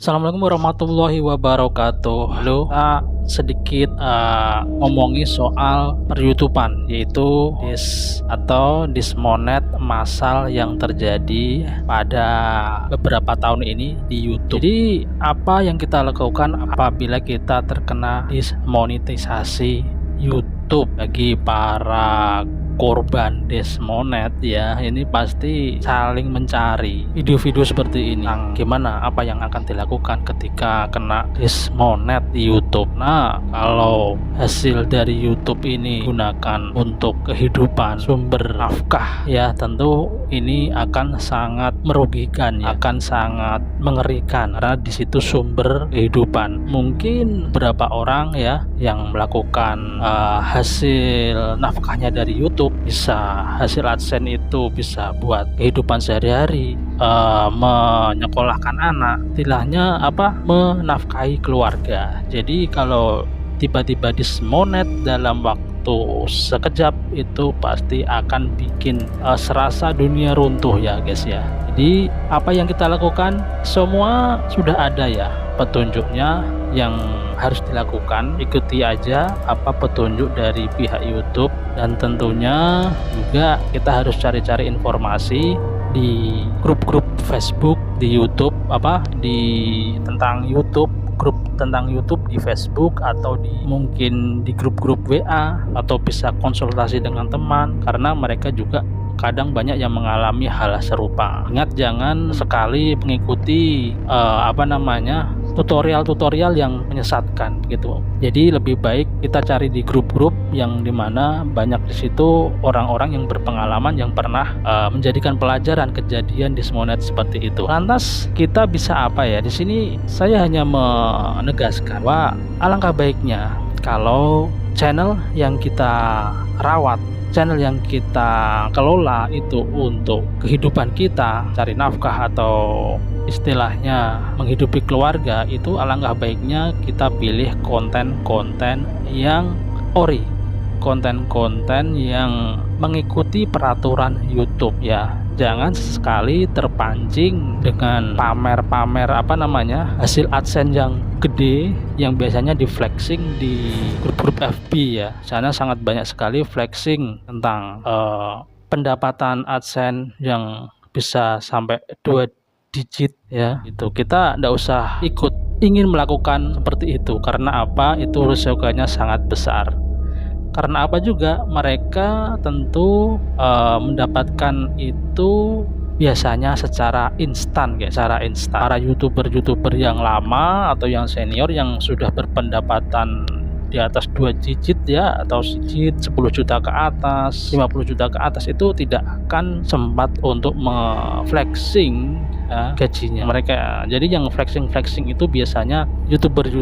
Assalamualaikum warahmatullahi wabarakatuh. Halo, kita sedikit ngomongi soal per-YouTubean, yaitu dismonet massal yang terjadi pada beberapa tahun ini di YouTube. Jadi apa yang kita lakukan apabila kita terkena dismonetisasi YouTube? Bagi para korban dismonet ya, ini pasti saling mencari video-video seperti ini. Gimana, apa yang akan dilakukan ketika kena dismonet di YouTube? Nah, kalau hasil dari YouTube ini gunakan untuk kehidupan, sumber nafkah ya, tentu ini akan sangat merugikan ya, akan sangat mengerikan karena di situ sumber kehidupan. Mungkin beberapa orang ya yang melakukan hasil nafkahnya dari YouTube, bisa hasil AdSense itu bisa buat kehidupan sehari-hari, menyekolahkan anak, istilahnya menafkahi keluarga. Jadi kalau tiba-tiba dismonet dalam waktu sekejap, itu pasti akan bikin serasa dunia runtuh ya guys ya. Jadi apa yang kita lakukan, semua sudah ada ya petunjuknya. Yang harus dilakukan, ikuti aja apa petunjuk dari pihak YouTube, dan tentunya juga kita harus cari-cari informasi di grup-grup Facebook di YouTube, tentang YouTube, grup tentang YouTube di Facebook, atau mungkin di grup-grup WA, atau bisa konsultasi dengan teman, karena mereka juga kadang banyak yang mengalami hal serupa. Ingat, jangan sekali mengikuti tutorial-tutorial yang menyesatkan gitu. Jadi lebih baik kita cari di grup-grup yang dimana banyak di situ orang-orang yang berpengalaman, yang pernah menjadikan pelajaran kejadian dismonet seperti itu. Lantas kita bisa apa ya? Di sini saya hanya menegaskan bahwa alangkah baiknya kalau channel yang kita rawat, channel yang kita kelola itu untuk kehidupan kita, cari nafkah atau istilahnya menghidupi keluarga, itu alangkah baiknya kita pilih konten-konten yang ori, konten-konten yang mengikuti peraturan YouTube ya. Jangan sekali terpancing dengan pamer-pamer hasil AdSense yang gede, yang biasanya di flexing di grup-grup FB ya. Sana sangat banyak sekali flexing tentang pendapatan AdSense yang bisa sampai 2 digit ya. Itu kita tidak usah ingin melakukan seperti itu. Karena apa? Itu risikonya sangat besar. Karena apa juga, mereka tentu mendapatkan itu biasanya secara instan guys, Para YouTuber yang lama atau yang senior yang sudah berpendapatan di atas 2 digit ya, atau 10 juta ke atas, 50 juta ke atas, itu tidak akan sempat untuk flexing ya, gajinya mereka. Jadi yang flexing itu biasanya YouTuber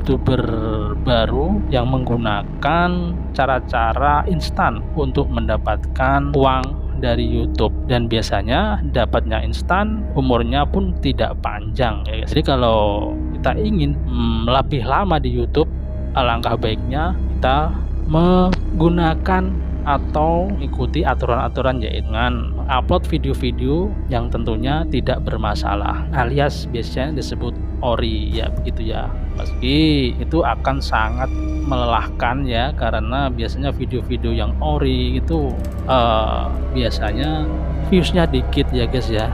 baru yang menggunakan cara-cara instan untuk mendapatkan uang dari YouTube, dan biasanya dapatnya instan, umurnya pun tidak panjang ya. Jadi kalau kita ingin lebih lama di YouTube, alangkah baiknya kita menggunakan atau ikuti aturan-aturan, yaitu dengan upload video-video yang tentunya tidak bermasalah, alias biasanya disebut ori ya, begitu ya. Meski itu akan sangat melelahkan ya, karena biasanya video-video yang ori itu biasanya viewsnya dikit ya guys ya.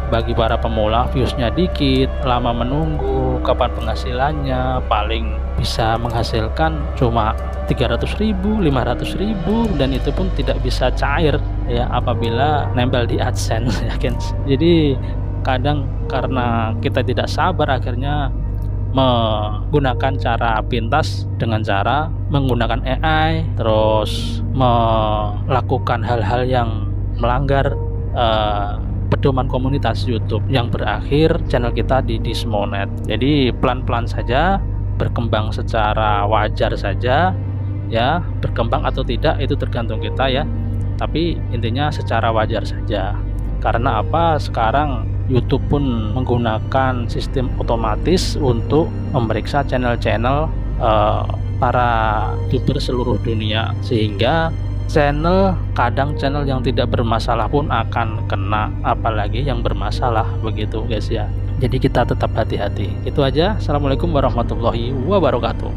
Bagi para pemula, viewsnya dikit, lama menunggu, kapan penghasilannya, paling bisa menghasilkan cuma 300.000, 500.000, dan itu pun tidak bisa cair ya apabila nempel di AdSense ya kan. Jadi kadang karena kita tidak sabar, akhirnya menggunakan cara pintas dengan cara menggunakan AI, terus melakukan hal-hal yang melanggar pedoman komunitas YouTube, yang berakhir channel kita di dismonet. Jadi pelan-pelan saja, berkembang secara wajar saja ya. Berkembang atau tidak itu tergantung kita ya, tapi intinya secara wajar saja. Karena apa? Sekarang YouTube pun menggunakan sistem otomatis untuk memeriksa channel-channel para YouTuber seluruh dunia, sehingga kadang channel yang tidak bermasalah pun akan kena, apalagi yang bermasalah, begitu guys ya. Jadi kita tetap hati-hati. Itu aja. Assalamualaikum warahmatullahi wabarakatuh.